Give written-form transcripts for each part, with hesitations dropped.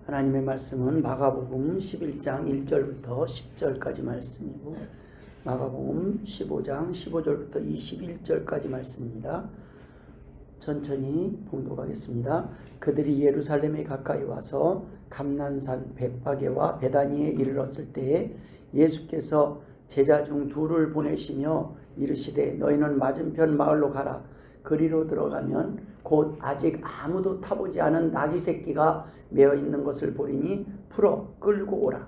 하나님의 말씀은 마가복음 11장 1절부터 10절까지 말씀이고 마가복음 15장 15절부터 21절까지 말씀입니다. 천천히 봉독하겠습니다. 그들이 예루살렘에 가까이 와서 감난산 벳파게와 베다니에 이르렀을 때에 예수께서 제자 중 둘을 보내시며 이르시되 너희는 맞은편 마을로 가라. 그리로 들어가면 곧 아직 아무도 타보지 않은 나귀 새끼가 메어 있는 것을 보리니 풀어 끌고 오라.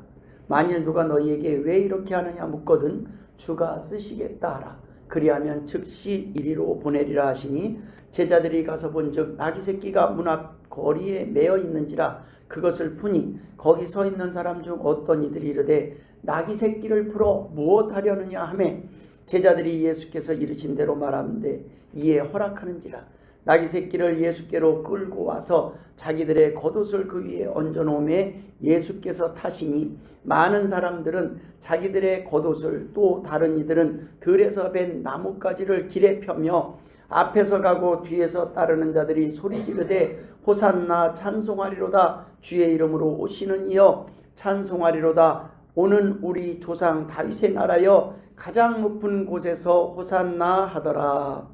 만일 누가 너희에게 왜 이렇게 하느냐 묻거든 주가 쓰시겠다 하라. 그리하면 즉시 이리로 보내리라 하시니 제자들이 가서 본즉 나귀 새끼가 문 앞 거리에 메어 있는지라. 그것을 푸니 거기 서 있는 사람 중 어떤 이들이 이르되 나귀 새끼를 풀어 무엇하려느냐 하매 제자들이 예수께서 이르신 대로 말하는데 이에 허락하는지라. 나귀 새끼를 예수께로 끌고 와서 자기들의 겉옷을 그 위에 얹어 놓음에 예수께서 타시니 많은 사람들은 자기들의 겉옷을 또 다른 이들은 들에서 벤 나뭇가지를 길에 펴며 앞에서 가고 뒤에서 따르는 자들이 소리 지르되 호산나 찬송하리로다. 주의 이름으로 오시는 이여 찬송하리로다. 오는 우리 조상 다윗의 나라여 가장 높은 곳에서 호산나 하더라.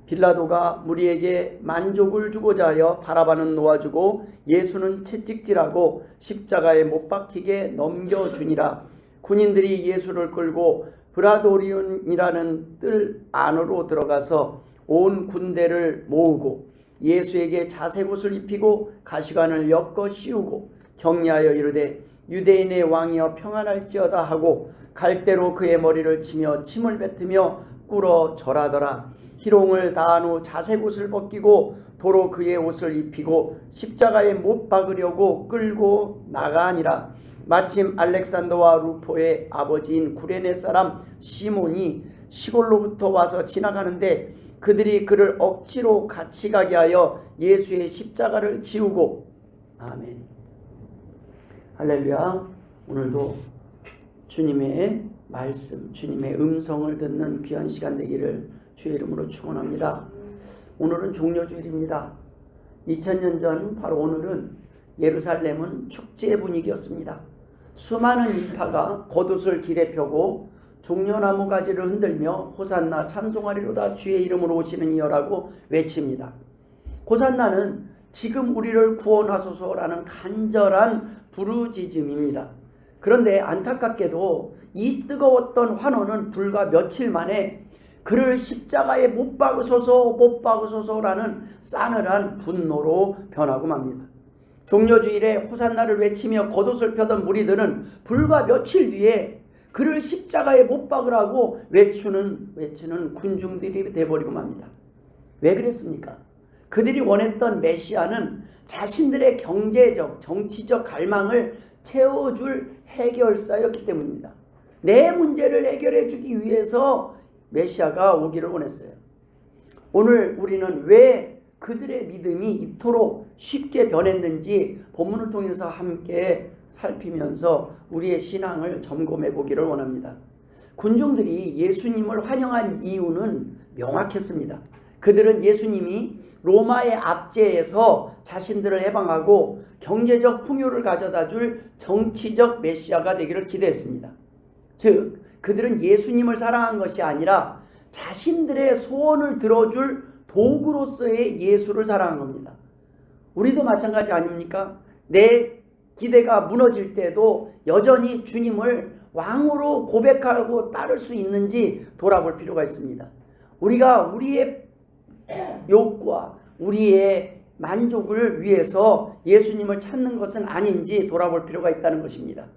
빌라도가 무리에게 만족을 주고자 하여 바라바는 놓아주고 예수는 채찍질하고 십자가에 못 박히게 넘겨주니라. 군인들이 예수를 끌고 브라도리온이라는 뜰 안으로 들어가서 온 군대를 모으고 예수에게 자색옷을 입히고 가시관을 엮어 씌우고 격려하여 이르되 유대인의 왕이여 평안할지어다 하고 갈대로 그의 머리를 치며 침을 뱉으며 꿇어 절하더라. 희롱을 다한 후 자색옷을 벗기고 도로 그의 옷을 입히고 십자가에 못 박으려고 끌고 나가니라. 마침 알렉산더와 루포의 아버지인 구레네 사람 시몬이 시골로부터 와서 지나가는데 그들이 그를 억지로 같이 가게 하여 예수의 십자가를 지우고. 아멘. 할렐루야. 오늘도 주님의 말씀, 주님의 음성을 듣는 귀한 시간 되기를 주의 이름으로 축원합니다. 오늘은 종려주일입니다. 2000년 전 바로 오늘은 예루살렘은 축제 분위기였습니다. 수많은 인파가 겉옷을 길에 펴고 종려나무 가지를 흔들며 호산나 찬송하리로다. 주의 이름으로 오시는 이여라고 외칩니다. 호산나는 지금 우리를 구원하소서라는 간절한 부르짖음입니다. 그런데 안타깝게도 이 뜨거웠던 환호는 불과 며칠 만에 그를 십자가에 못 박으소서라는 싸늘한 분노로 변하고 맙니다. 종려주일에 호산나를 외치며 겉옷을 펴던 무리들은 불과 며칠 뒤에 그를 십자가에 못 박으라고 외치는 군중들이 되어버리고 맙니다. 왜 그랬습니까? 그들이 원했던 메시아는 자신들의 경제적, 정치적 갈망을 채워줄 해결사였기 때문입니다. 내 문제를 해결해 주기 위해서 메시아가 오기를 원했어요. 오늘 우리는 왜 그들의 믿음이 이토록 쉽게 변했는지 본문을 통해서 함께 살피면서 우리의 신앙을 점검해 보기를 원합니다. 군중들이 예수님을 환영한 이유는 명확했습니다. 그들은 예수님이 로마의 압제에서 자신들을 해방하고 경제적 풍요를 가져다 줄 정치적 메시아가 되기를 기대했습니다. 즉 그들은 예수님을 사랑한 것이 아니라 자신들의 소원을 들어줄 도구로서의 예수를 사랑한 겁니다. 우리도 마찬가지 아닙니까? 내 기대가 무너질 때도 여전히 주님을 왕으로 고백하고 따를 수 있는지 돌아볼 필요가 있습니다. 우리가 우리의 욕구와 우리의 만족을 위해서 예수님을 찾는 것은 아닌지 돌아볼 필요가 있다는 것입니다.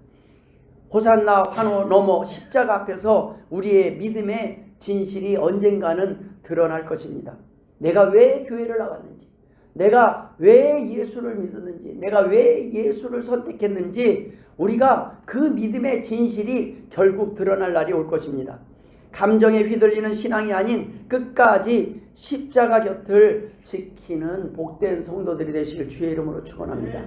호산나 환호 넘어 십자가 앞에서 우리의 믿음의 진실이 언젠가는 드러날 것입니다. 내가 왜 교회를 나왔는지, 내가 왜 예수를 믿었는지, 내가 왜 예수를 선택했는지 우리가 그 믿음의 진실이 결국 드러날 날이 올 것입니다. 감정에 휘둘리는 신앙이 아닌 끝까지 십자가 곁을 지키는 복된 성도들이 되시길 주의 이름으로 축원합니다.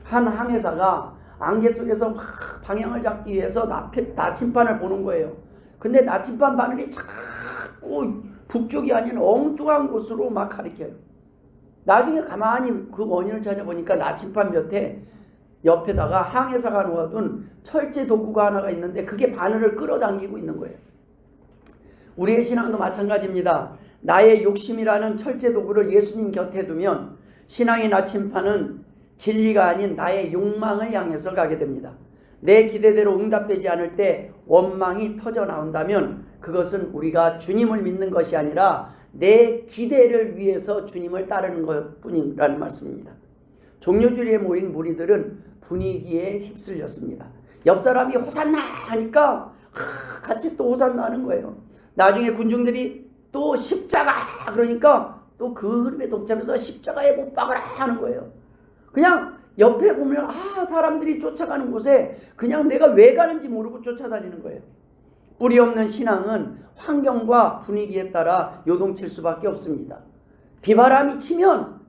한 항해사가 안개 속에서 막 방향을 잡기 위해서 나침반을 보는 거예요. 근데 나침반 바늘이 자꾸 북쪽이 아닌 엉뚱한 곳으로 막 가리켜요. 나중에 가만히 그 원인을 찾아보니까 나침반 곁에 옆에다가 항해사가 놓아둔 철제 도구가 하나가 있는데 그게 바늘을 끌어당기고 있는 거예요. 우리의 신앙도 마찬가지입니다. 나의 욕심이라는 철제 도구를 예수님 곁에 두면 신앙의 나침판은 진리가 아닌 나의 욕망을 향해서 가게 됩니다. 내 기대대로 응답되지 않을 때 원망이 터져 나온다면 그것은 우리가 주님을 믿는 것이 아니라 내 기대를 위해서 주님을 따르는 것 뿐이라는 말씀입니다. 종려주일에 모인 무리들은 분위기에 휩쓸렸습니다. 옆 사람이 호산나 하니까 같이 또 호산나 하는 거예요. 나중에 군중들이 또 십자가 그러니까 또 그 흐름에 동참해서 십자가에 못 박으라 하는 거예요. 그냥 옆에 보면 사람들이 쫓아가는 곳에 그냥 내가 왜 가는지 모르고 쫓아다니는 거예요. 뿌리 없는 신앙은 환경과 분위기에 따라 요동칠 수밖에 없습니다. 비바람이 치면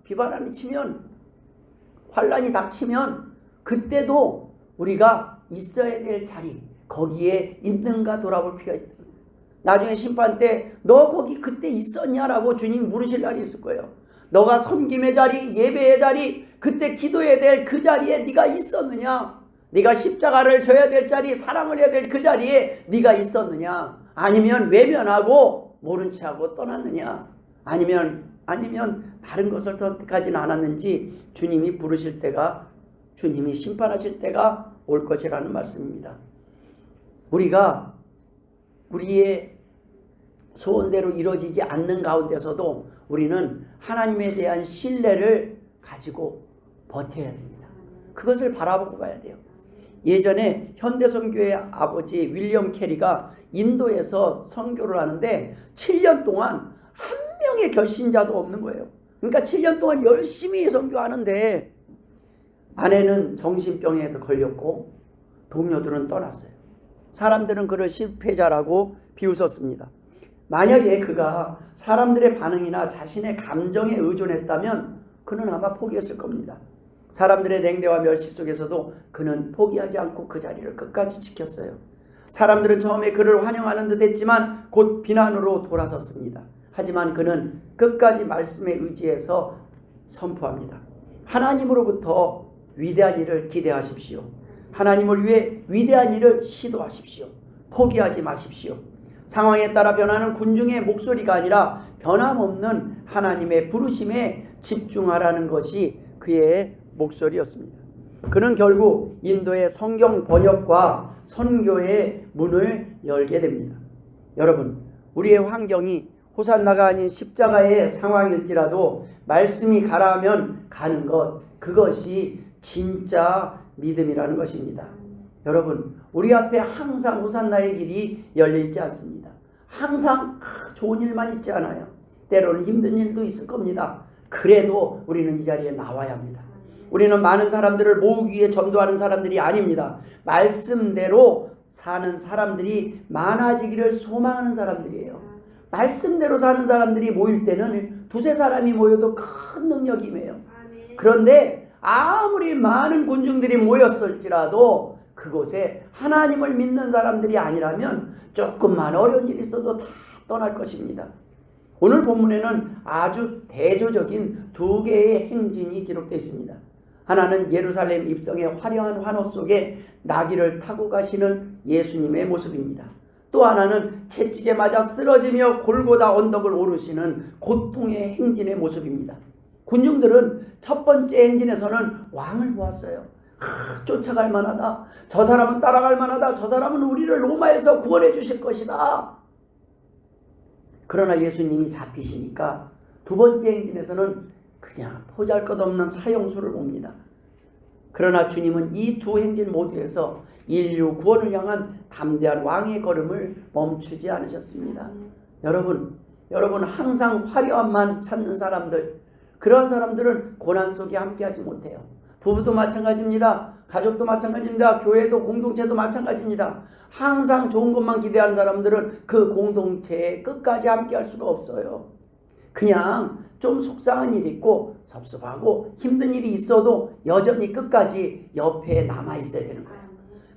환란이 닥치면 그때도 우리가 있어야 될 자리 거기에 있는가 돌아볼 필요가 있다. 나중에 심판 때 너 거기 그때 있었냐라고 주님이 물으실 날이 있을 거예요. 너가 섬김의 자리, 예배의 자리, 그때 기도해야 될 그 자리에 네가 있었느냐? 네가 십자가를 져야 될 자리, 사랑을 해야 될 그 자리에 네가 있었느냐? 아니면 외면하고 모른 체하고 떠났느냐? 아니면 다른 것을 선택하지는 않았는지 주님이 부르실 때가, 주님이 심판하실 때가 올 것이라는 말씀입니다. 우리가 우리의 소원대로 이루어지지 않는 가운데서도 우리는 하나님에 대한 신뢰를 가지고 버텨야 됩니다. 그것을 바라보고 가야 돼요. 예전에 현대선교의 아버지 윌리엄 캐리가 인도에서 선교를 하는데 7년 동안 한 명의 결신자도 없는 거예요. 그러니까 7년 동안 열심히 선교하는데 아내는 정신병에 걸렸고 동료들은 떠났어요. 사람들은 그를 실패자라고 비웃었습니다. 만약에 그가 사람들의 반응이나 자신의 감정에 의존했다면 그는 아마 포기했을 겁니다. 사람들의 냉대와 멸시 속에서도 그는 포기하지 않고 그 자리를 끝까지 지켰어요. 사람들은 처음에 그를 환영하는 듯 했지만 곧 비난으로 돌아섰습니다. 하지만 그는 끝까지 말씀에 의지해서 선포합니다. 하나님으로부터 위대한 일을 기대하십시오. 하나님을 위해 위대한 일을 시도하십시오. 포기하지 마십시오. 상황에 따라 변하는 군중의 목소리가 아니라 변함없는 하나님의 부르심에 집중하라는 것이 그의 목소리였습니다. 그는 결국 인도의 성경 번역과 선교의 문을 열게 됩니다. 여러분, 우리의 환경이 호산나가 아닌 십자가의 상황일지라도 말씀이 가라 하면 가는 것, 그것이 진짜 믿음이라는 것입니다. 여러분, 우리 앞에 항상 호산나의 길이 열려있지 않습니다. 항상 좋은 일만 있지 않아요. 때로는 힘든 일도 있을 겁니다. 그래도 우리는 이 자리에 나와야 합니다. 우리는 많은 사람들을 모으기 위해 전도하는 사람들이 아닙니다. 말씀대로 사는 사람들이 많아지기를 소망하는 사람들이에요. 말씀대로 사는 사람들이 모일 때는 두세 사람이 모여도 큰 능력이 임해요. 그런데 아무리 많은 군중들이 모였을지라도 그곳에 하나님을 믿는 사람들이 아니라면 조금만 어려운 일이 있어도 다 떠날 것입니다. 오늘 본문에는 아주 대조적인 두 개의 행진이 기록되어 있습니다. 하나는 예루살렘 입성의 화려한 환호 속에 나귀를 타고 가시는 예수님의 모습입니다. 또 하나는 채찍에 맞아 쓰러지며 골고다 언덕을 오르시는 고통의 행진의 모습입니다. 군중들은 첫 번째 행진에서는 왕을 보았어요. 쫓아갈 만하다. 저 사람은 따라갈 만하다. 저 사람은 우리를 로마에서 구원해 주실 것이다. 그러나 예수님이 잡히시니까 두 번째 행진에서는 그냥 보잘것없는 사형수를 봅니다. 그러나 주님은 이 두 행진 모두에서 인류 구원을 향한 담대한 왕의 걸음을 멈추지 않으셨습니다. 여러분 항상 화려함만 찾는 사람들, 그러한 사람들은 고난 속에 함께하지 못해요. 부부도 마찬가지입니다. 가족도 마찬가지입니다. 교회도 공동체도 마찬가지입니다. 항상 좋은 것만 기대하는 사람들은 그 공동체에 끝까지 함께할 수가 없어요. 그냥 좀 속상한 일이 있고 섭섭하고 힘든 일이 있어도 여전히 끝까지 옆에 남아있어야 되는 거예요.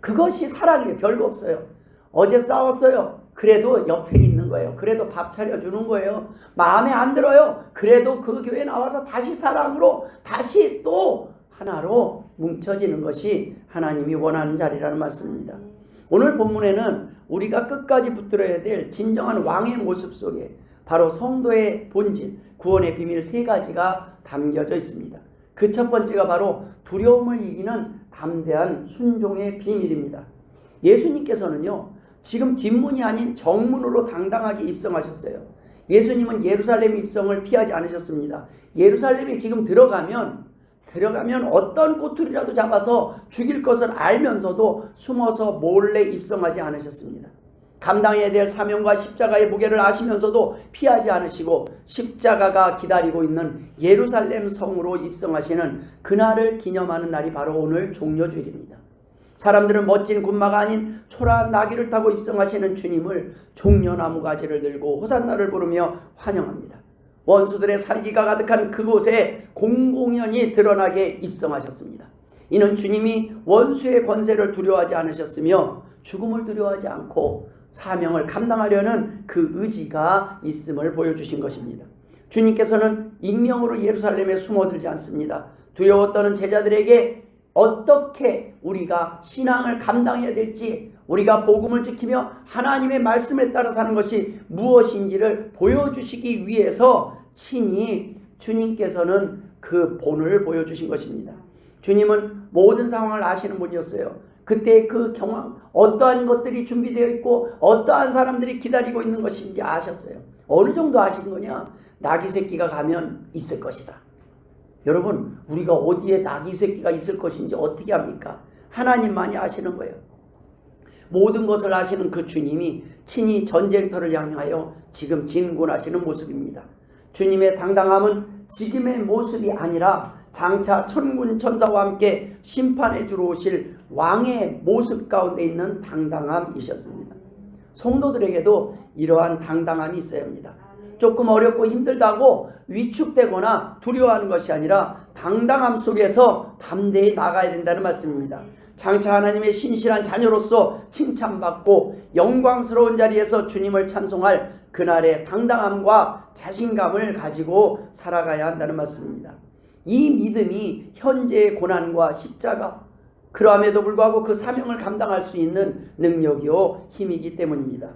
그것이 사랑이에요. 별거 없어요. 어제 싸웠어요. 그래도 옆에 있는 거예요. 그래도 밥 차려주는 거예요. 마음에 안 들어요. 그래도 그 교회 나와서 다시 사랑으로, 다시 또 하나로 뭉쳐지는 것이 하나님이 원하는 자리라는 말씀입니다. 오늘 본문에는 우리가 끝까지 붙들어야 될 진정한 왕의 모습 속에 바로 성도의 본질, 구원의 비밀 세 가지가 담겨져 있습니다. 그 첫 번째가 바로 두려움을 이기는 담대한 순종의 비밀입니다. 예수님께서는요, 지금 뒷문이 아닌 정문으로 당당하게 입성하셨어요. 예수님은 예루살렘 입성을 피하지 않으셨습니다. 예루살렘에 지금 들어가면 어떤 꼬투리라도 잡아서 죽일 것을 알면서도 숨어서 몰래 입성하지 않으셨습니다. 감당해야 될 사명과 십자가의 무게를 아시면서도 피하지 않으시고 십자가가 기다리고 있는 예루살렘 성으로 입성하시는 그날을 기념하는 날이 바로 오늘 종려주일입니다. 사람들은 멋진 군마가 아닌 초라한 나귀를 타고 입성하시는 주님을 종려나무 가지를 들고 호산나를 부르며 환영합니다. 원수들의 살기가 가득한 그곳에 공공연히 드러나게 입성하셨습니다. 이는 주님이 원수의 권세를 두려워하지 않으셨으며 죽음을 두려워하지 않고 사명을 감당하려는 그 의지가 있음을 보여주신 것입니다. 주님께서는 익명으로 예루살렘에 숨어들지 않습니다. 두려워 떠는 제자들에게 어떻게 우리가 신앙을 감당해야 될지, 우리가 복음을 지키며 하나님의 말씀에 따라 사는 것이 무엇인지를 보여주시기 위해서 친히 주님께서는 그 본을 보여주신 것입니다. 주님은 모든 상황을 아시는 분이었어요. 그때 그 경황, 어떠한 것들이 준비되어 있고 어떠한 사람들이 기다리고 있는 것인지 아셨어요. 어느 정도 아신 거냐? 나귀 새끼가 가면 있을 것이다. 여러분, 우리가 어디에 나귀 새끼가 있을 것인지 어떻게 합니까? 하나님만이 아시는 거예요. 모든 것을 아시는 그 주님이 친히 전쟁터를 향하여 지금 진군하시는 모습입니다. 주님의 당당함은 지금의 모습이 아니라 장차 천군 천사와 함께 심판해 주러 오실 왕의 모습 가운데 있는 당당함이셨습니다. 성도들에게도 이러한 당당함이 있어야 합니다. 조금 어렵고 힘들다고 위축되거나 두려워하는 것이 아니라 당당함 속에서 담대히 나가야 된다는 말씀입니다. 장차 하나님의 신실한 자녀로서 칭찬받고 영광스러운 자리에서 주님을 찬송할 그날의 당당함과 자신감을 가지고 살아가야 한다는 말씀입니다. 이 믿음이 현재의 고난과 십자가, 그럼에도 불구하고 그 사명을 감당할 수 있는 능력이요 힘이기 때문입니다.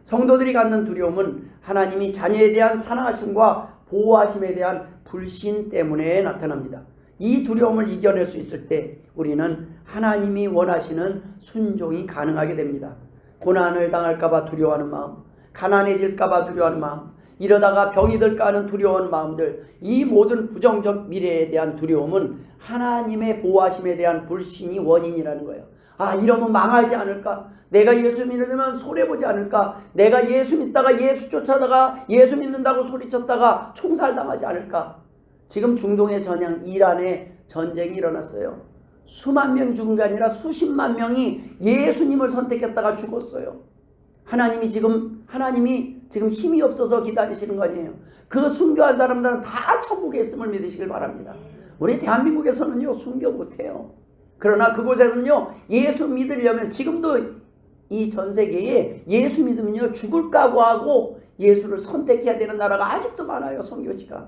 성도들이 갖는 두려움은 하나님이 자녀에 대한 사랑하심과 보호하심에 대한 불신 때문에 나타납니다. 이 두려움을 이겨낼 수 있을 때 우리는 하나님이 원하시는 순종이 가능하게 됩니다. 고난을 당할까 봐 두려워하는 마음, 가난해질까 봐 두려워하는 마음, 이러다가 병이 들까 하는 두려운 마음들, 이 모든 부정적 미래에 대한 두려움은 하나님의 보호하심에 대한 불신이 원인이라는 거예요. 아, 이러면 망하지 않을까? 내가 예수 믿으면 손해보지 않을까? 내가 예수 믿다가 예수 쫓아다가 예수 믿는다고 소리쳤다가 총살당하지 않을까? 지금 중동의 전향 이란에 전쟁이 일어났어요. 수만 명이 죽은 게 아니라 수십만 명이 예수님을 선택했다가 죽었어요. 하나님이 지금 힘이 없어서 기다리시는 거 아니에요. 그 순교한 사람들은 다 천국에 있음을 믿으시길 바랍니다. 우리 대한민국에서는요, 순교 못해요. 그러나 그곳에서는요, 예수 믿으려면, 지금도 이 전 세계에 예수 믿으면요, 죽을 각오하고 예수를 선택해야 되는 나라가 아직도 많아요, 선교지가.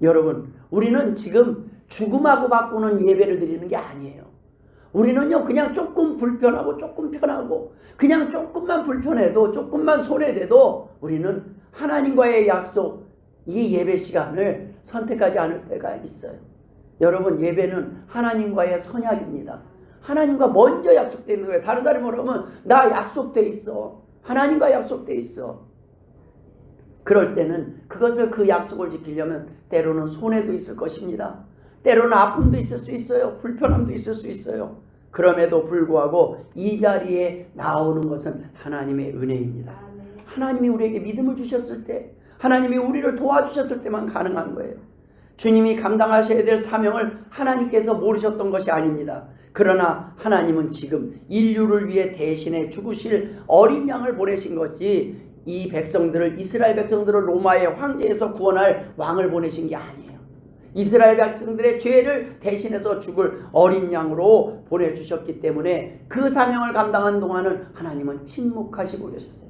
여러분, 우리는 지금 죽음하고 바꾸는 예배를 드리는 게 아니에요. 우리는요, 그냥 조금 불편하고 조금 편하고 그냥 조금만 불편해도 조금만 손해돼도 우리는 하나님과의 약속, 이 예배 시간을 선택하지 않을 때가 있어요. 여러분, 예배는 하나님과의 선약입니다. 하나님과 먼저 약속되어 있는 거예요. 다른 사람이 뭐라고 하면 나 약속돼 있어. 하나님과 약속돼 있어. 그럴 때는 그것을, 그 약속을 지키려면 때로는 손해도 있을 것입니다. 때로는 아픔도 있을 수 있어요. 불편함도 있을 수 있어요. 그럼에도 불구하고 이 자리에 나오는 것은 하나님의 은혜입니다. 하나님이 우리에게 믿음을 주셨을 때, 하나님이 우리를 도와주셨을 때만 가능한 거예요. 주님이 감당하셔야 될 사명을 하나님께서 모르셨던 것이 아닙니다. 그러나 하나님은 지금 인류를 위해 대신에 죽으실 어린 양을 보내신 것이, 이 백성들을, 이스라엘 백성들을 로마의 황제에서 구원할 왕을 보내신 게 아니에요. 이스라엘 백성들의 죄를 대신해서 죽을 어린 양으로 보내주셨기 때문에 그 사명을 감당한 동안은 하나님은 침묵하시고 계셨어요.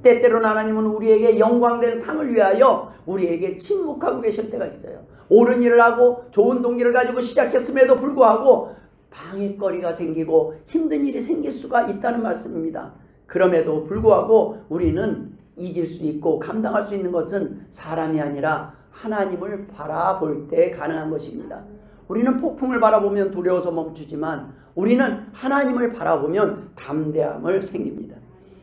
때때로는 하나님은 우리에게 영광된 상을 위하여 우리에게 침묵하고 계실 때가 있어요. 옳은 일을 하고 좋은 동기를 가지고 시작했음에도 불구하고 방해거리가 생기고 힘든 일이 생길 수가 있다는 말씀입니다. 그럼에도 불구하고 우리는 이길 수 있고 감당할 수 있는 것은 사람이 아니라 하나님을 바라볼 때 가능한 것입니다. 우리는 폭풍을 바라보면 두려워서 멈추지만 우리는 하나님을 바라보면 담대함을 생깁니다.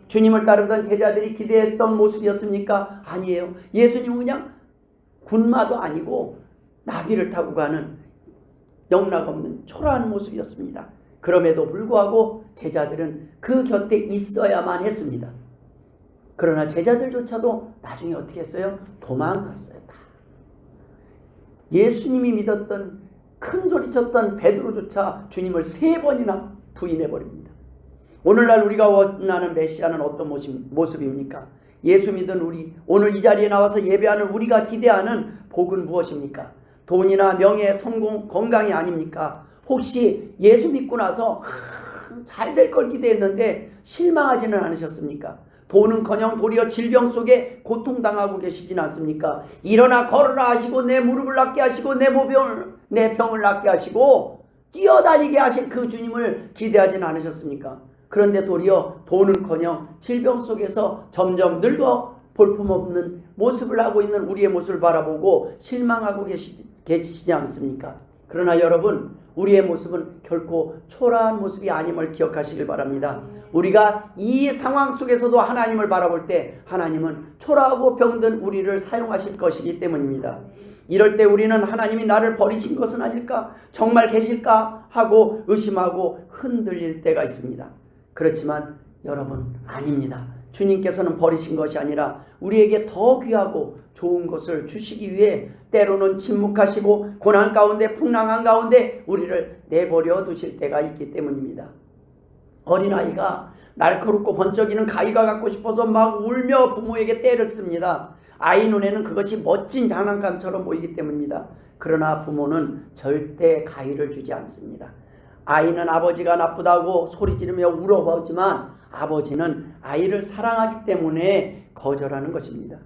주님을 따르던 제자들이 기대했던 모습이었습니까? 아니에요. 예수님은 그냥 군마도 아니고 나귀를 타고 가는 영락없는 초라한 모습이었습니다. 그럼에도 불구하고 제자들은 그 곁에 있어야만 했습니다. 그러나 제자들조차도 나중에 어떻게 했어요? 도망갔어요. 다. 예수님이 믿었던 큰 소리쳤던 베드로조차 주님을 3번이나 부인해버립니다. 오늘날 우리가 원하는 메시아는 어떤 모습입니까? 예수 믿은 우리, 오늘 이 자리에 나와서 예배하는 우리가 기대하는 복은 무엇입니까? 돈이나 명예, 성공, 건강이 아닙니까? 혹시 예수 믿고 나서 잘 될 걸 기대했는데 실망하지는 않으셨습니까? 돈은커녕 도리어 질병 속에 고통당하고 계시진 않습니까? 일어나 걸으라 하시고 내 무릎을 낫게 하시고 내 병을 낫게 하시고 뛰어다니게 하신 그 주님을 기대하진 않으셨습니까? 그런데 도리어 돈은커녕 질병 속에서 점점 늙어 볼품없는 모습을 하고 있는 우리의 모습을 바라보고 실망하고 계시지 않습니까? 그러나 여러분, 우리의 모습은 결코 초라한 모습이 아님을 기억하시길 바랍니다. 우리가 이 상황 속에서도 하나님을 바라볼 때 하나님은 초라하고 병든 우리를 사용하실 것이기 때문입니다. 이럴 때 우리는 하나님이 나를 버리신 것은 아닐까? 정말 계실까? 하고 의심하고 흔들릴 때가 있습니다. 그렇지만 여러분, 아닙니다. 주님께서는 버리신 것이 아니라 우리에게 더 귀하고 좋은 것을 주시기 위해 때로는 침묵하시고 고난 가운데 풍랑한 가운데 우리를 내버려 두실 때가 있기 때문입니다. 어린아이가 날카롭고 번쩍이는 가위가 갖고 싶어서 막 울며 부모에게 때를 씁니다. 아이 눈에는 그것이 멋진 장난감처럼 보이기 때문입니다. 그러나 부모는 절대 가위를 주지 않습니다. 아이는 아버지가 나쁘다고 소리 지르며 울어보지만 아버지는 아이를 사랑하기 때문에 거절하는 것입니다.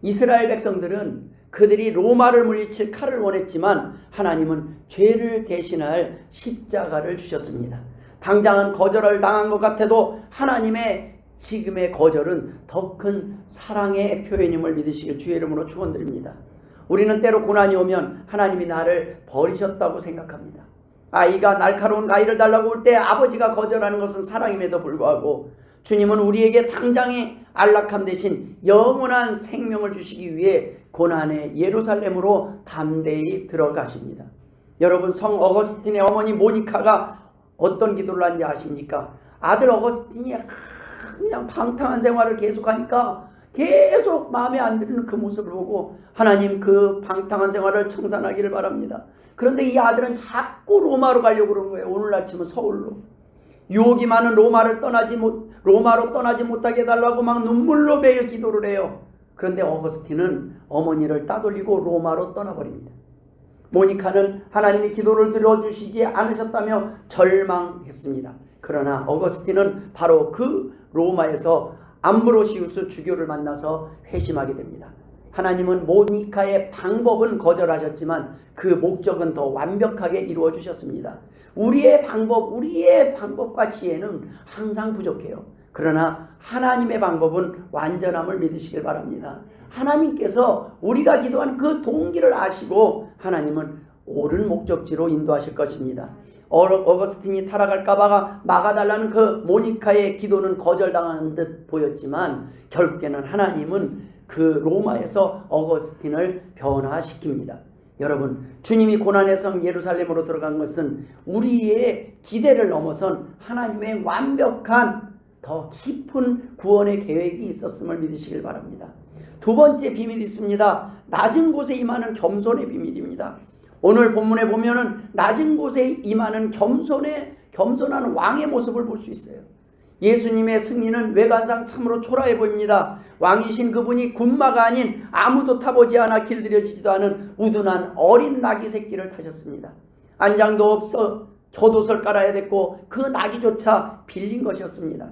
이스라엘 백성들은 그들이 로마를 물리칠 칼을 원했지만 하나님은 죄를 대신할 십자가를 주셨습니다. 당장은 거절을 당한 것 같아도 하나님의 지금의 거절은 더 큰 사랑의 표현임을 믿으시길 주의 이름으로 축원드립니다. 우리는 때로 고난이 오면 하나님이 나를 버리셨다고 생각합니다. 아이가 날카로운 가위를 달라고 올 때 아버지가 거절하는 것은 사랑임에도 불구하고 주님은 우리에게 당장의 안락함 대신 영원한 생명을 주시기 위해 고난의 예루살렘으로 담대히 들어가십니다. 여러분, 성 어거스틴의 어머니 모니카가 어떤 기도를 한지 아십니까? 아들 어거스틴이 그냥 방탕한 생활을 계속하니까 계속 마음에 안 드는 그 모습을 보고 하나님, 그 방탕한 생활을 청산하기를 바랍니다. 그런데 이 아들은 자꾸 로마로 가려고 그러는 거예요. 오늘 아침은 서울로. 유혹이 많은 로마로 떠나지 못하게 해달라고 막 눈물로 매일 기도를 해요. 그런데 어거스틴은 어머니를 따돌리고 로마로 떠나버립니다. 모니카는 하나님이 기도를 들어주시지 않으셨다며 절망했습니다. 그러나 어거스틴은 바로 그 로마에서 암브로시우스 주교를 만나서 회심하게 됩니다. 하나님은 모니카의 방법은 거절하셨지만 그 목적은 더 완벽하게 이루어 주셨습니다. 우리의 방법과 지혜는 항상 부족해요. 그러나 하나님의 방법은 완전함을 믿으시길 바랍니다. 하나님께서 우리가 기도하는 그 동기를 아시고 하나님은 옳은 목적지로 인도하실 것입니다. 어거스틴이 타락할까봐 막아달라는 그 모니카의 기도는 거절당하는 듯 보였지만 결국에는 하나님은 그 로마에서 어거스틴을 변화시킵니다. 여러분, 주님이 고난의 성 예루살렘으로 들어간 것은 우리의 기대를 넘어선 하나님의 완벽한 더 깊은 구원의 계획이 있었음을 믿으시길 바랍니다. 두 번째 비밀이 있습니다. 낮은 곳에 임하는 겸손의 비밀입니다. 오늘 본문에 보면은 낮은 곳에 임하는 겸손한 왕의 모습을 볼 수 있어요. 예수님의 승리는 외관상 참으로 초라해 보입니다. 왕이신 그분이 군마가 아닌 아무도 타보지 않아 길들여지지도 않은 우둔한 어린 나귀 새끼를 타셨습니다. 안장도 없어 혓옷을 깔아야 됐고 그 나귀조차 빌린 것이었습니다.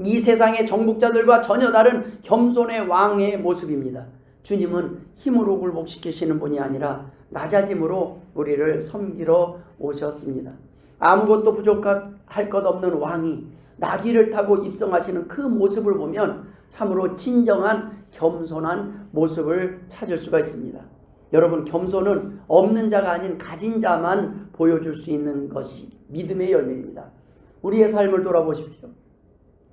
이 세상의 정복자들과 전혀 다른 겸손의 왕의 모습입니다. 주님은 힘으로 굴복시키시는 분이 아니라 낮아짐으로 우리를 섬기러 오셨습니다. 아무것도 부족할 것 없는 왕이 나귀를 타고 입성하시는 그 모습을 보면 참으로 진정한 겸손한 모습을 찾을 수가 있습니다. 여러분, 겸손은 없는 자가 아닌 가진 자만 보여줄 수 있는 것이 믿음의 열매입니다. 우리의 삶을 돌아보십시오.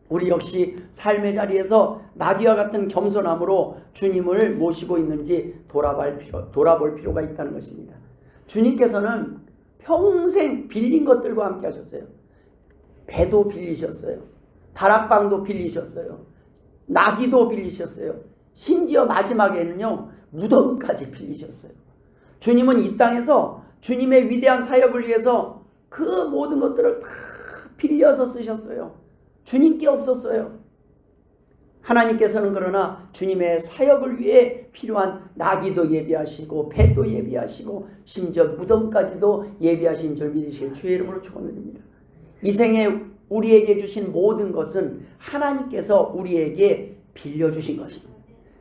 우리 역시 삶의 자리에서 나귀와 같은 겸손함으로 주님을 모시고 있는지 돌아볼 필요가 있다는 것입니다. 주님께서는 평생 빌린 것들과 함께 하셨어요. 배도 빌리셨어요. 다락방도 빌리셨어요. 나귀도 빌리셨어요. 심지어 마지막에는요, 무덤까지 빌리셨어요. 주님은 이 땅에서 주님의 위대한 사역을 위해서 그 모든 것들을 다 빌려서 쓰셨어요. 주님께 없었어요. 하나님께서는 그러나 주님의 사역을 위해 필요한 나귀도 예비하시고 배도 예비하시고 심지어 무덤까지도 예비하신 줄 믿으시길 주의 이름으로 축원드립니다. 이 생에 우리에게 주신 모든 것은 하나님께서 우리에게 빌려주신 것입니다.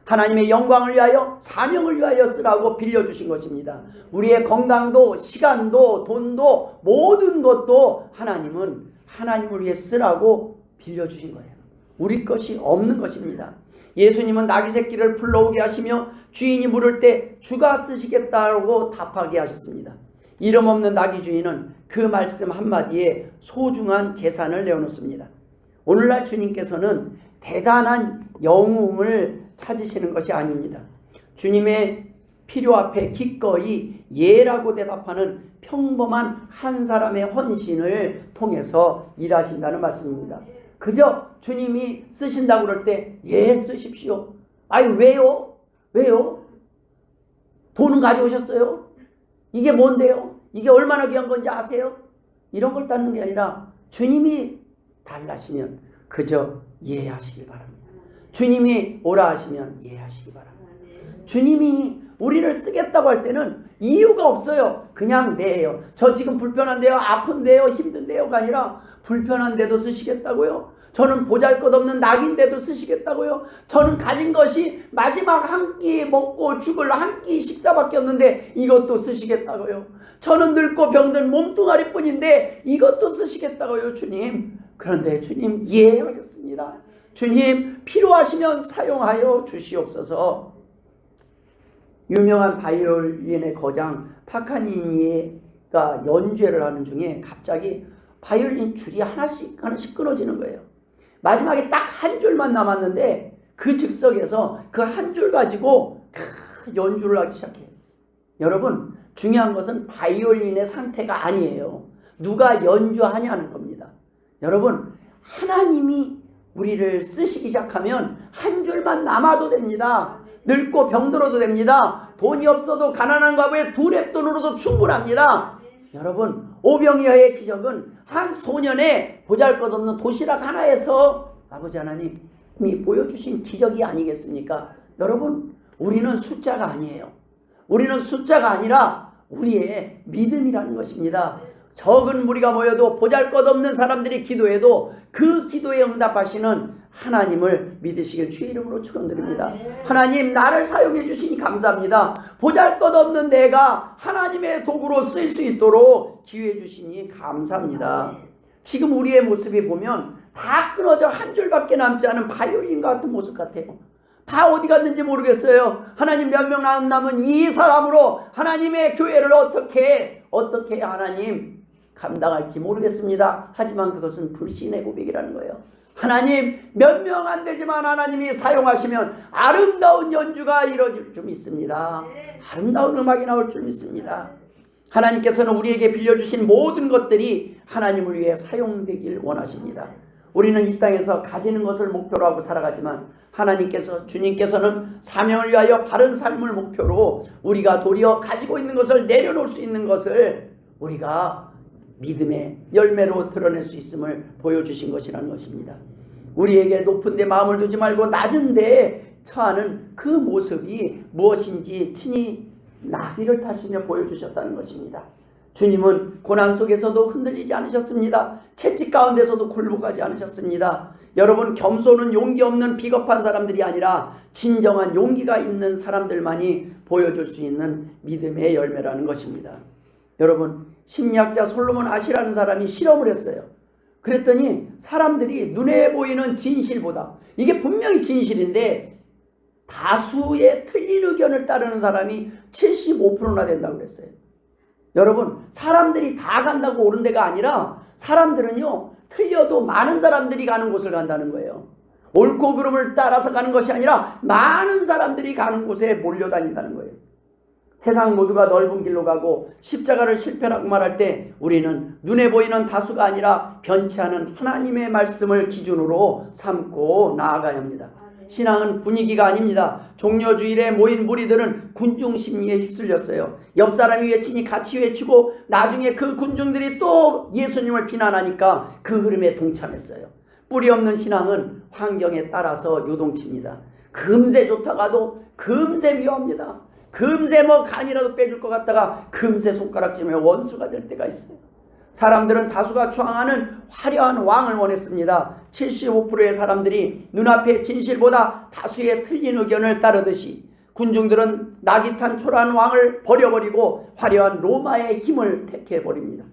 하나님의 영광을 위하여 사명을 위하여 쓰라고 빌려주신 것입니다. 우리의 건강도 시간도 돈도 모든 것도 하나님은 하나님을 위해 쓰라고 빌려주신 거예요. 우리 것이 없는 것입니다. 예수님은 나귀 새끼를 불러오게 하시며 주인이 물을 때 주가 쓰시겠다고 답하게 하셨습니다. 이름 없는 나귀 주인은 그 말씀 한마디에 소중한 재산을 내어놓습니다. 오늘날 주님께서는 대단한 영웅을 찾으시는 것이 아닙니다. 주님의 필요 앞에 기꺼이 예라고 대답하는 평범한 한 사람의 헌신을 통해서 일하신다는 말씀입니다. 그저 주님이 쓰신다고 그럴 때 예 쓰십시오. 아유 왜요? 왜요? 돈은 가져오셨어요? 이게 뭔데요? 이게 얼마나 귀한 건지 아세요? 이런 걸 따는 게 아니라 주님이 달라시면 그저 예하시기 바랍니다. 주님이 오라 하시면 예하시기 바랍니다. 주님이 우리를 쓰겠다고 할 때는 이유가 없어요. 그냥 네요. 저 지금 불편한데요, 아픈데요, 힘든데요가 아니라 불편한데도 쓰시겠다고요? 저는 보잘것없는 낙인데도 쓰시겠다고요? 저는 가진 것이 마지막 한 끼 먹고 죽을 한 끼 식사밖에 없는데 이것도 쓰시겠다고요? 저는 늙고 병든 몸뚱아리뿐인데 이것도 쓰시겠다고요, 주님? 그런데 주님 이해하겠습니다. 주님 필요하시면 사용하여 주시옵소서. 유명한 바이올린의 거장 파가니니가 연주회를 하는 중에 갑자기 바이올린 줄이 하나씩 끊어지는 거예요. 마지막에 딱 한 줄만 남았는데 그 즉석에서 그 한 줄 가지고 연주를 하기 시작해요. 여러분, 중요한 것은 바이올린의 상태가 아니에요. 누가 연주하냐는 겁니다. 여러분, 하나님이 우리를 쓰시기 시작하면 한 줄만 남아도 됩니다. 늙고 병들어도 됩니다. 돈이 없어도 가난한 과부의 두 랩돈으로도 충분합니다. 여러분, 오병이어의 기적은 한 소년의 보잘것없는 도시락 하나에서 아버지 하나님이 보여주신 기적이 아니겠습니까? 여러분, 우리는 숫자가 아니에요. 우리는 숫자가 아니라 우리의 믿음이라는 것입니다. 적은 무리가 모여도 보잘것없는 사람들이 기도해도 그 기도에 응답하시는 하나님을 믿으시길 주의 이름으로 축원드립니다. 하나님, 나를 사용해 주시니 감사합니다. 보잘것없는 내가 하나님의 도구로 쓸 수 있도록 기회 주시니 감사합니다. 지금 우리의 모습이 보면 다 끊어져 한 줄밖에 남지 않은 바이올린 같은 모습 같아요. 다 어디 갔는지 모르겠어요. 하나님 몇 명 남은 이 사람으로 하나님의 교회를 어떻게 하나님 감당할지 모르겠습니다. 하지만 그것은 불신의 고백이라는 거예요. 하나님, 몇 명 안 되지만 하나님이 사용하시면 아름다운 연주가 이루어질 줄 믿습니다. 아름다운 음악이 나올 줄 믿습니다. 하나님께서는 우리에게 빌려주신 모든 것들이 하나님을 위해 사용되길 원하십니다. 우리는 이 땅에서 가지는 것을 목표로 하고 살아가지만 주님께서는 사명을 위하여 바른 삶을 목표로 우리가 도리어 가지고 있는 것을 내려놓을 수 있는 것을 우리가 믿음의 열매로 드러낼 수 있음을 보여주신 것이라는 것입니다. 우리에게 높은 데 마음을 두지 말고 낮은 데에 처하는 그 모습이 무엇인지 친히 나귀를 타시며 보여주셨다는 것입니다. 주님은 고난 속에서도 흔들리지 않으셨습니다. 채찍 가운데서도 굴복하지 않으셨습니다. 여러분, 겸손은 용기 없는 비겁한 사람들이 아니라 진정한 용기가 있는 사람들만이 보여줄 수 있는 믿음의 열매라는 것입니다. 여러분, 심리학자 솔로몬 아시라는 사람이 실험을 했어요. 그랬더니 사람들이 눈에 보이는 진실보다, 이게 분명히 진실인데 다수의 틀린 의견을 따르는 사람이 75%나 된다고 그랬어요. 여러분, 사람들이 다 간다고 옳은 데가 아니라 사람들은요, 틀려도 많은 사람들이 가는 곳을 간다는 거예요. 옳고 그름을 따라서 가는 것이 아니라 많은 사람들이 가는 곳에 몰려다닌다는 거예요. 세상 모두가 넓은 길로 가고 십자가를 실패라고 말할 때 우리는 눈에 보이는 다수가 아니라 변치 않은 하나님의 말씀을 기준으로 삼고 나아가야 합니다. 신앙은 분위기가 아닙니다. 종려주일에 모인 무리들은 군중 심리에 휩쓸렸어요. 옆 사람이 외치니 같이 외치고 나중에 그 군중들이 또 예수님을 비난하니까 그 흐름에 동참했어요. 뿌리 없는 신앙은 환경에 따라서 요동칩니다. 금세 좋다가도 금세 미워합니다. 금세 뭐 간이라도 빼줄 것 같다가 금세 손가락질하며 원수가 될 때가 있어요. 사람들은 다수가 추앙하는 화려한 왕을 원했습니다. 75%의 사람들이 눈앞의 진실보다 다수의 틀린 의견을 따르듯이 군중들은 낙이 탄 초라한 왕을 버려버리고 화려한 로마의 힘을 택해버립니다.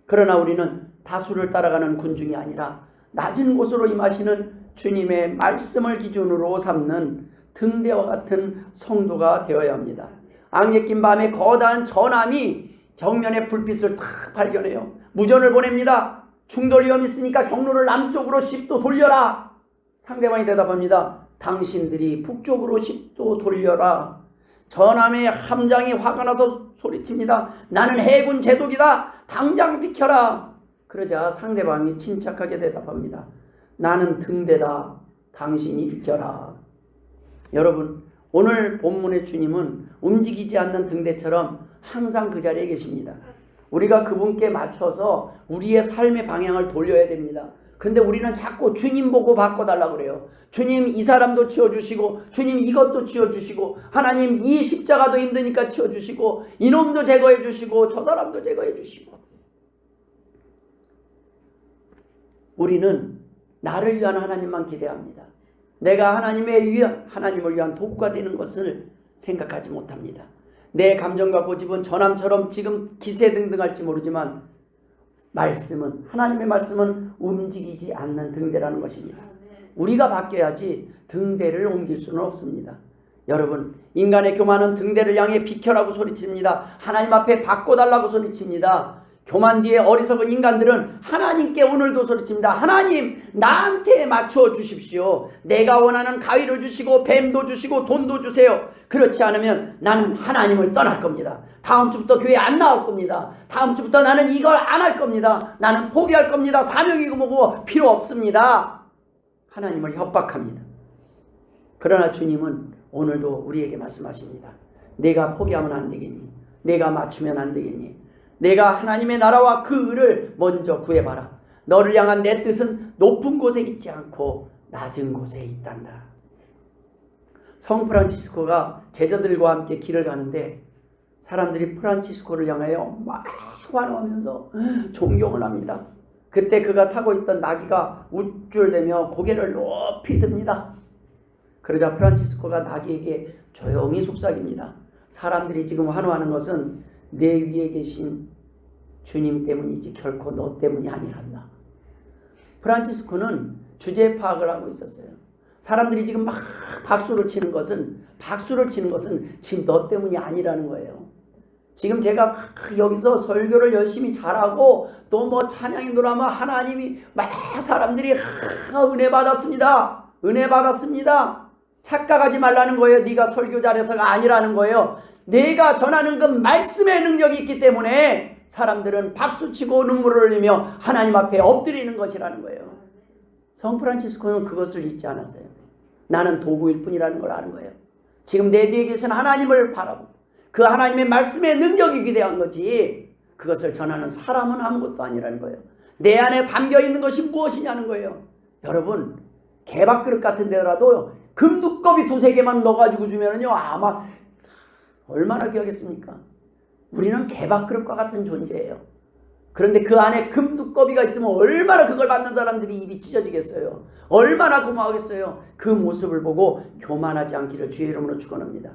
그러나 우리는 다수를 따라가는 군중이 아니라 낮은 곳으로 임하시는 주님의 말씀을 기준으로 삼는 등대와 같은 성도가 되어야 합니다. 안개 낀 밤에 거대한 전함이 정면에 불빛을 탁 발견해요. 무전을 보냅니다. 충돌 위험이 있으니까 경로를 남쪽으로 10도 돌려라. 상대방이 대답합니다. 당신들이 북쪽으로 10도 돌려라. 전함의 함장이 화가 나서 소리칩니다. 나는 해군 제독이다. 당장 비켜라. 그러자 상대방이 침착하게 대답합니다. 나는 등대다. 당신이 비켜라. 여러분, 오늘 본문의 주님은 움직이지 않는 등대처럼 항상 그 자리에 계십니다. 우리가 그분께 맞춰서 우리의 삶의 방향을 돌려야 됩니다. 근데 우리는 자꾸 주님 보고 바꿔달라고 그래요. 주님 이 사람도 치워주시고, 주님 이것도 치워주시고, 하나님 이 십자가도 힘드니까 치워주시고, 이놈도 제거해주시고, 저 사람도 제거해주시고. 우리는 나를 위한 하나님만 기대합니다. 내가 하나님을 위한 도구가 되는 것을 생각하지 못합니다. 내 감정과 고집은 전함처럼 지금 기세등등할지 모르지만 하나님의 말씀은 움직이지 않는 등대라는 것입니다. 우리가 바뀌어야지 등대를 옮길 수는 없습니다. 여러분, 인간의 교만은 등대를 향해 비켜라고 소리칩니다. 하나님 앞에 바꿔달라고 소리칩니다. 교만 뒤에 어리석은 인간들은 하나님께 오늘도 소리칩니다. 하나님, 나한테 맞춰 주십시오. 내가 원하는 가위를 주시고 뱀도 주시고 돈도 주세요. 그렇지 않으면 나는 하나님을 떠날 겁니다. 다음 주부터 교회 안 나올 겁니다. 다음 주부터 나는 이걸 안 할 겁니다. 나는 포기할 겁니다. 사명이고 뭐고 필요 없습니다. 하나님을 협박합니다. 그러나 주님은 오늘도 우리에게 말씀하십니다. 내가 포기하면 안 되겠니? 내가 맞추면 안 되겠니? 내가 하나님의 나라와 그 의를 먼저 구해봐라. 너를 향한 내 뜻은 높은 곳에 있지 않고 낮은 곳에 있단다. 성 프란치스코가 제자들과 함께 길을 가는데 사람들이 프란치스코를 향하여 막 환호하면서 존경을 합니다. 그때 그가 타고 있던 나귀가 우쭐대며 고개를 높이 듭니다. 그러자 프란치스코가 나귀에게 조용히 속삭입니다. 사람들이 지금 환호하는 것은 내 위에 계신 주님 때문이지 결코 너 때문이 아니란다. 프란치스코는 주제 파악을 하고 있었어요. 사람들이 지금 막 박수를 치는 것은 지금 너 때문이 아니라는 거예요. 지금 제가 여기서 설교를 열심히 잘하고 또 뭐 찬양이 노래하면 하나님이 막 사람들이 은혜 받았습니다. 은혜 받았습니다. 착각하지 말라는 거예요. 네가 설교 잘해서가 아니라는 거예요. 내가 전하는 그 말씀의 능력이 있기 때문에 사람들은 박수치고 눈물을 흘리며 하나님 앞에 엎드리는 것이라는 거예요. 성 프란치스코는 그것을 잊지 않았어요. 나는 도구일 뿐이라는 걸 아는 거예요. 지금 내 뒤에 계신 하나님을 바라보고 그 하나님의 말씀의 능력이 위대한 거지 그것을 전하는 사람은 아무것도 아니라는 거예요. 내 안에 담겨있는 것이 무엇이냐는 거예요. 여러분, 개밥그릇 같은 데라도 금두꺼비 2-3개만 넣어가지고 주면은요 아마 얼마나 귀하겠습니까? 우리는 개밥그릇과 같은 존재예요. 그런데 그 안에 금두꺼비가 있으면 얼마나 그걸 받는 사람들이 입이 찢어지겠어요. 얼마나 고마워하겠어요. 그 모습을 보고 교만하지 않기를 주의 이름으로 축원합니다.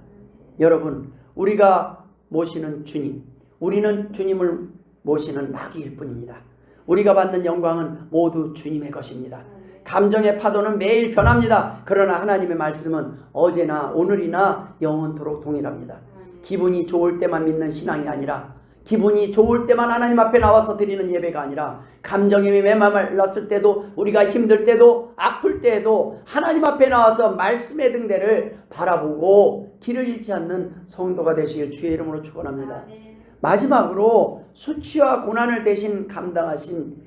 여러분, 우리가 모시는 주님, 우리는 주님을 모시는 나귀일 뿐입니다. 우리가 받는 영광은 모두 주님의 것입니다. 감정의 파도는 매일 변합니다. 그러나 하나님의 말씀은 어제나 오늘이나 영원토록 동일합니다. 기분이 좋을 때만 믿는 신앙이 아니라, 기분이 좋을 때만 하나님 앞에 나와서 드리는 예배가 아니라, 감정이 메말랐을 때도, 우리가 힘들 때도, 아플 때에도 하나님 앞에 나와서 말씀의 등대를 바라보고 길을 잃지 않는 성도가 되시길 주의 이름으로 축원합니다. 마지막으로 수치와 고난을 대신 감당하신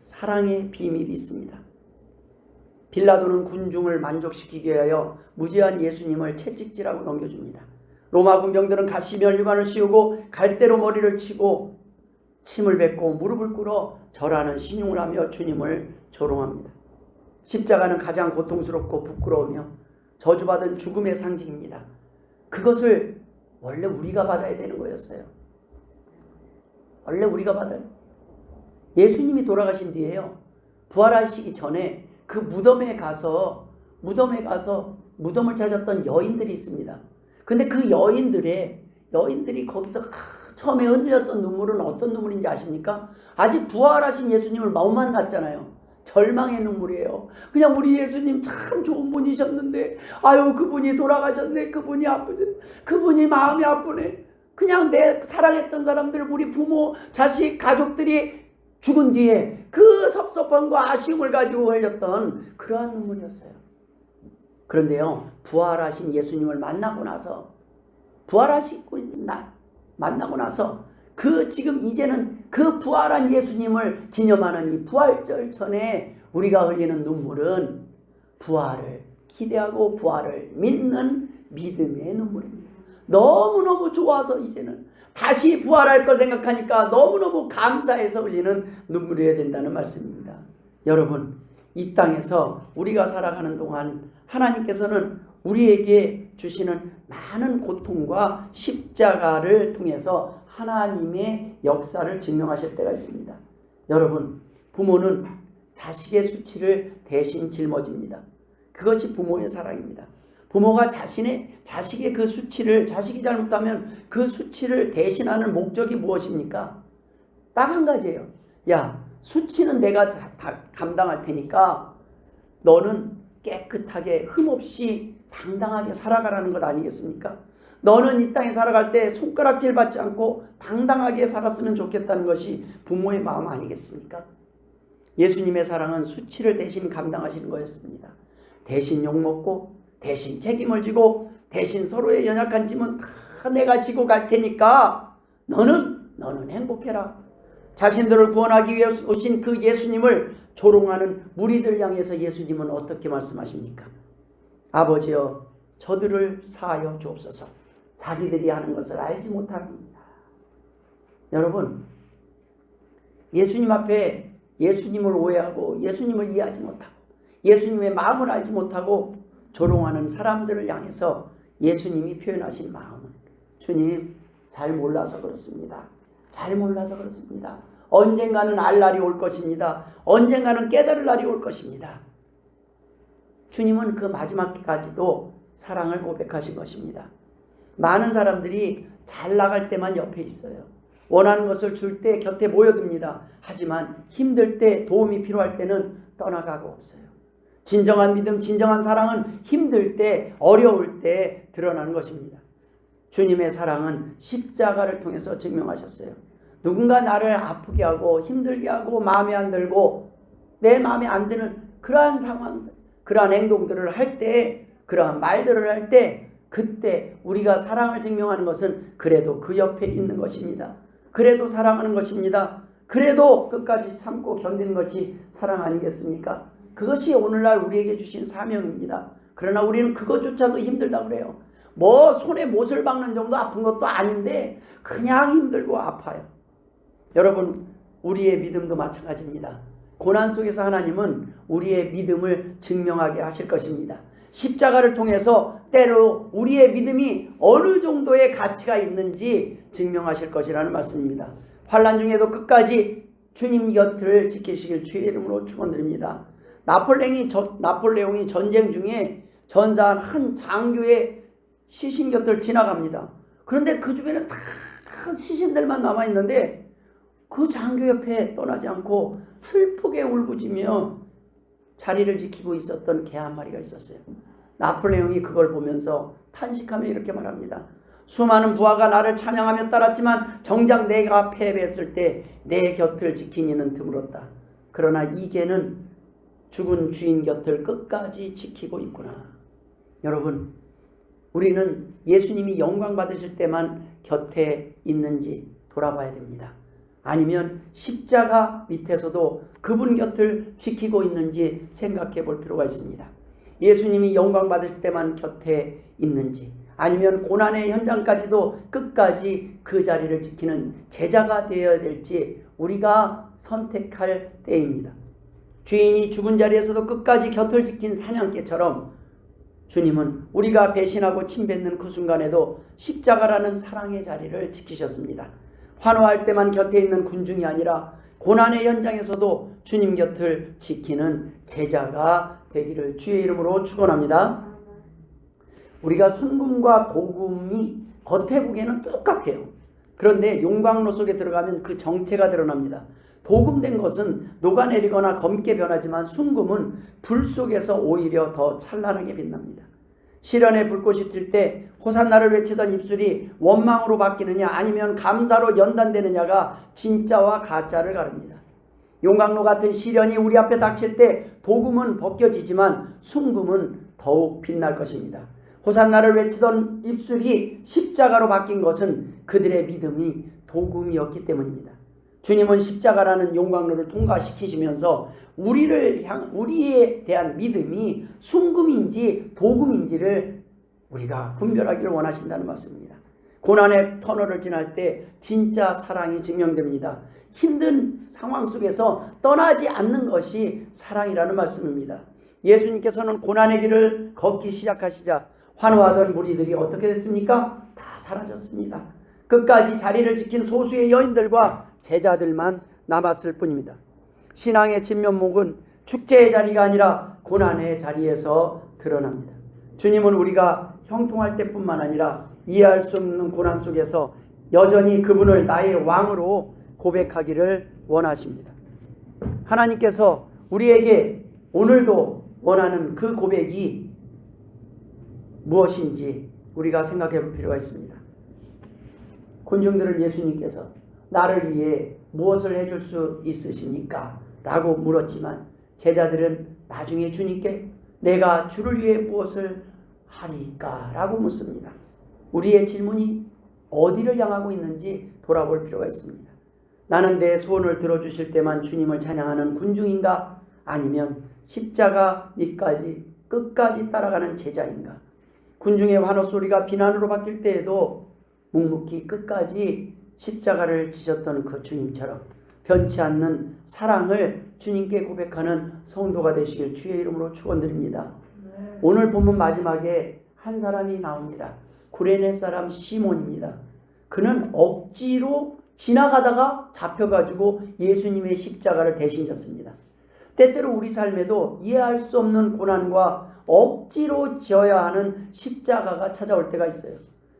사랑의 비밀이 있습니다. 빌라도는 군중을 만족시키기 위하여 무지한 예수님을 채찍질하고 넘겨줍니다. 로마 군병들은 가시 면류관을 씌우고 갈대로 머리를 치고 침을 뱉고 무릎을 꿇어 절하는 신용을 하며 주님을 조롱합니다. 십자가는 가장 고통스럽고 부끄러우며 저주받은 죽음의 상징입니다. 그것을 원래 우리가 받아야 되는 거였어요. 원래 우리가 받아요. 예수님이 돌아가신 뒤에요, 부활하시기 전에 그 무덤에 가서 무덤을 찾았던 여인들이 있습니다. 근데 그 여인들이 거기서 처음에 흘렸던 눈물은 어떤 눈물인지 아십니까? 아직 부활하신 예수님을 못 만났잖아요. 절망의 눈물이에요. 그냥 우리 예수님 참 좋은 분이셨는데, 아유 그분이 돌아가셨네, 그분이 아프네, 그분이 마음이 아프네. 그냥 내 사랑했던 사람들, 우리 부모, 자식, 가족들이 죽은 뒤에 그 섭섭함과 아쉬움을 가지고 흘렸던 그러한 눈물이었어요. 그런데요, 부활하신 예수님을 만나고 나서, 만나고 나서 지금 이제는 그 부활한 예수님을 기념하는 이 부활절 전에 우리가 흘리는 눈물은 부활을 기대하고 부활을 믿는 믿음의 눈물입니다. 너무너무 좋아서 이제는 다시 부활할 걸 생각하니까 너무너무 감사해서 흘리는 눈물이어야 된다는 말씀입니다. 여러분, 이 땅에서 우리가 살아가는 동안 하나님께서는 우리에게 주시는 많은 고통과 십자가를 통해서 하나님의 역사를 증명하실 때가 있습니다. 여러분, 부모는 자식의 수치를 대신 짊어집니다. 그것이 부모의 사랑입니다. 부모가 자식의 그 수치를, 자식이 잘못하면 그 수치를 대신하는 목적이 무엇입니까? 딱 한 가지예요. 야, 수치는 내가 감당할 테니까 너는 깨끗하게 흠없이 당당하게 살아가라는 것 아니겠습니까? 너는 이 땅에 살아갈 때 손가락질 받지 않고 당당하게 살았으면 좋겠다는 것이 부모의 마음 아니겠습니까? 예수님의 사랑은 수치를 대신 감당하시는 거였습니다. 대신 욕먹고, 대신 책임을 지고, 대신 서로의 연약한 짐은 다 내가 지고 갈 테니까 너는 행복해라. 자신들을 구원하기 위해 오신 그 예수님을 조롱하는 무리들 향해서 예수님은 어떻게 말씀하십니까? 아버지여, 저들을 사하여 주옵소서. 자기들이 하는 것을 알지 못합니다. 여러분, 예수님 앞에 예수님을 오해하고 예수님을 이해하지 못하고 예수님의 마음을 알지 못하고 조롱하는 사람들을 향해서 예수님이 표현하신 마음은, 주님, 잘 몰라서 그렇습니다. 잘 몰라서 그렇습니다. 언젠가는 알 날이 올 것입니다. 언젠가는 깨달을 날이 올 것입니다. 주님은 그 마지막까지도 사랑을 고백하신 것입니다. 많은 사람들이 잘 나갈 때만 옆에 있어요. 원하는 것을 줄 때 곁에 모여듭니다. 하지만 힘들 때, 도움이 필요할 때는 떠나가고 없어요. 진정한 믿음, 진정한 사랑은 힘들 때, 어려울 때 드러나는 것입니다. 주님의 사랑은 십자가를 통해서 증명하셨어요. 누군가 나를 아프게 하고 힘들게 하고 마음에 안 들고 내 마음에 안 드는 그러한 상황들, 그러한 행동들을 할 때, 그러한 말들을 할 때, 그때 우리가 사랑을 증명하는 것은 그래도 그 옆에 있는 것입니다. 그래도 사랑하는 것입니다. 그래도 끝까지 참고 견디는 것이 사랑 아니겠습니까? 그것이 오늘날 우리에게 주신 사명입니다. 그러나 우리는 그것조차도 힘들다고 그래요. 손에 못을 박는 정도 아픈 것도 아닌데 그냥 힘들고 아파요. 여러분, 우리의 믿음도 마찬가지입니다. 고난 속에서 하나님은 우리의 믿음을 증명하게 하실 것입니다. 십자가를 통해서 때로 우리의 믿음이 어느 정도의 가치가 있는지 증명하실 것이라는 말씀입니다. 환난 중에도 끝까지 주님 곁을 지키시길 주의 이름으로 축원드립니다. 나폴레옹이 전쟁 중에 전사한 한 장교의 시신 곁을 지나갑니다. 그런데 그 주변에 다 시신들만 남아있는데 그 장교 옆에 떠나지 않고 슬프게 울부짖으며 자리를 지키고 있었던 개 한 마리가 있었어요. 나폴레옹이 그걸 보면서 탄식하며 이렇게 말합니다. 수많은 부하가 나를 찬양하며 따랐지만 정작 내가 패배했을 때 내 곁을 지킨 이는 드물었다. 그러나 이 개는 죽은 주인 곁을 끝까지 지키고 있구나. 여러분, 우리는 예수님이 영광 받으실 때만 곁에 있는지 돌아봐야 됩니다. 아니면 십자가 밑에서도 그분 곁을 지키고 있는지 생각해 볼 필요가 있습니다. 예수님이 영광 받을 때만 곁에 있는지, 아니면 고난의 현장까지도 끝까지 그 자리를 지키는 제자가 되어야 될지 우리가 선택할 때입니다. 주인이 죽은 자리에서도 끝까지 곁을 지킨 사냥개처럼 주님은 우리가 배신하고 침뱉는 그 순간에도 십자가라는 사랑의 자리를 지키셨습니다. 환호할 때만 곁에 있는 군중이 아니라 고난의 현장에서도 주님 곁을 지키는 제자가 되기를 주의 이름으로 축원합니다. 우리가 순금과 도금이 겉에 보기에는 똑같아요. 그런데 용광로 속에 들어가면 그 정체가 드러납니다. 도금된 것은 녹아내리거나 검게 변하지만 순금은 불 속에서 오히려 더 찬란하게 빛납니다. 시련의 불꽃이 튈 때 호산나를 외치던 입술이 원망으로 바뀌느냐 아니면 감사로 연단되느냐가 진짜와 가짜를 가릅니다. 용광로 같은 시련이 우리 앞에 닥칠 때 도금은 벗겨지지만 순금은 더욱 빛날 것입니다. 호산나를 외치던 입술이 십자가로 바뀐 것은 그들의 믿음이 도금이었기 때문입니다. 주님은 십자가라는 용광로를 통과시키시면서 우리에 대한 믿음이 순금인지 도금인지를 우리가 분별하기를 원하신다는 말씀입니다. 고난의 터널을 지날 때 진짜 사랑이 증명됩니다. 힘든 상황 속에서 떠나지 않는 것이 사랑이라는 말씀입니다. 예수님께서는 고난의 길을 걷기 시작하시자 환호하던 무리들이 어떻게 됐습니까? 다 사라졌습니다. 끝까지 자리를 지킨 소수의 여인들과 제자들만 남았을 뿐입니다. 신앙의 진면목은 축제의 자리가 아니라 고난의 자리에서 드러납니다. 주님은 우리가 형통할 때뿐만 아니라 이해할 수 없는 고난 속에서 여전히 그분을 나의 왕으로 고백하기를 원하십니다. 하나님께서 우리에게 오늘도 원하는 그 고백이 무엇인지 우리가 생각해 볼 필요가 있습니다. 군중들을 예수님께서 나를 위해 무엇을 해줄 수 있으십니까? 라고 물었지만 제자들은 나중에 주님께 내가 주를 위해 무엇을 하리까? 라고 묻습니다. 우리의 질문이 어디를 향하고 있는지 돌아볼 필요가 있습니다. 나는 내 소원을 들어주실 때만 주님을 찬양하는 군중인가? 아니면 십자가 밑까지 끝까지 따라가는 제자인가? 군중의 환호 소리가 비난으로 바뀔 때에도 묵묵히 끝까지 십자가를 지셨던 그 주님처럼 변치 않는 사랑을 주님께 고백하는 성도가 되시길 주의 이름으로 축원드립니다. 오늘 본문 마지막에 한 사람이 나옵니다. 구레네 사람 시몬입니다. 그는 억지로 지나가다가 잡혀가지고 예수님의 십자가를 대신 졌습니다. 때때로 우리 삶에도 이해할 수 없는 고난과 억지로 지어야 하는 십자가가 찾아올 때가 있어요.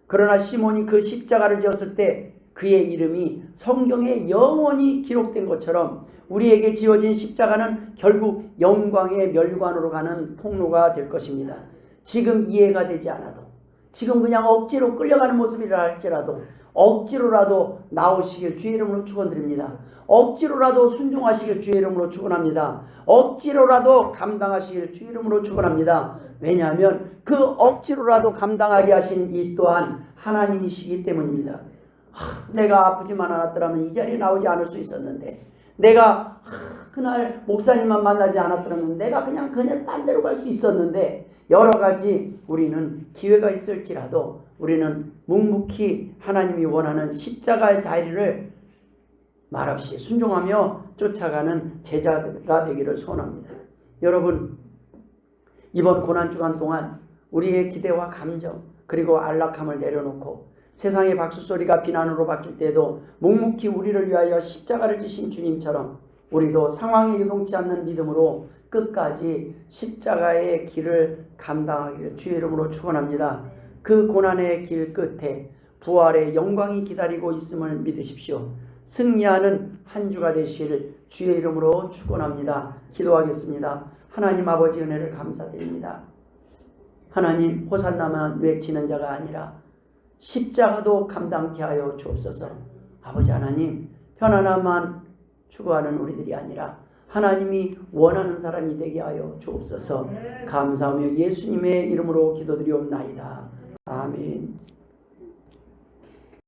그러나 시몬이 그 십자가를 지었을 때 그의 이름이 성경에 영원히 기록된 것처럼 우리에게 지어진 십자가는 결국 영광의 멸관으로 가는 통로가 될 것입니다. 지금 이해가 되지 않아도, 지금 그냥 억지로 끌려가는 모습이라 할지라도 억지로라도 나오시길 주의 이름으로 축원드립니다. 억지로라도 순종하시길 주의 이름으로 축원합니다. 억지로라도 감당하시길 주의 이름으로 축원합니다. 왜냐하면 그 억지로라도 감당하게 하신 이 또한 하나님이시기 때문입니다. 내가 아프지만 않았더라면 이 자리에 나오지 않을 수 있었는데, 내가 그날 목사님만 만나지 않았더라면 내가 그냥 딴 데로 갈 수 있었는데, 여러 가지 우리는 기회가 있을지라도 우리는 묵묵히 하나님이 원하는 십자가의 자리를 말없이 순종하며 쫓아가는 제자가 되기를 소원합니다. 여러분, 이번 고난주간 동안 우리의 기대와 감정 그리고 안락함을 내려놓고 세상의 박수소리가 비난으로 바뀔 때에도 묵묵히 우리를 위하여 십자가를 지신 주님처럼 우리도 상황에 유동치 않는 믿음으로 끝까지 십자가의 길을 감당하기를 주의 이름으로 축원합니다. 그 고난의 길 끝에 부활의 영광이 기다리고 있음을 믿으십시오. 승리하는 한 주가 되실 주의 이름으로 축원합니다. 기도하겠습니다. 하나님 아버지 은혜를 감사드립니다. 하나님 호산나만 외치는 자가 아니라 십자가도 감당케 하여 주옵소서. 아버지 하나님 편안함만 추구하는 우리들이 아니라 하나님이 원하는 사람이 되게 하여 주옵소서. 감사하며 예수님의 이름으로 기도드리옵나이다. 아멘.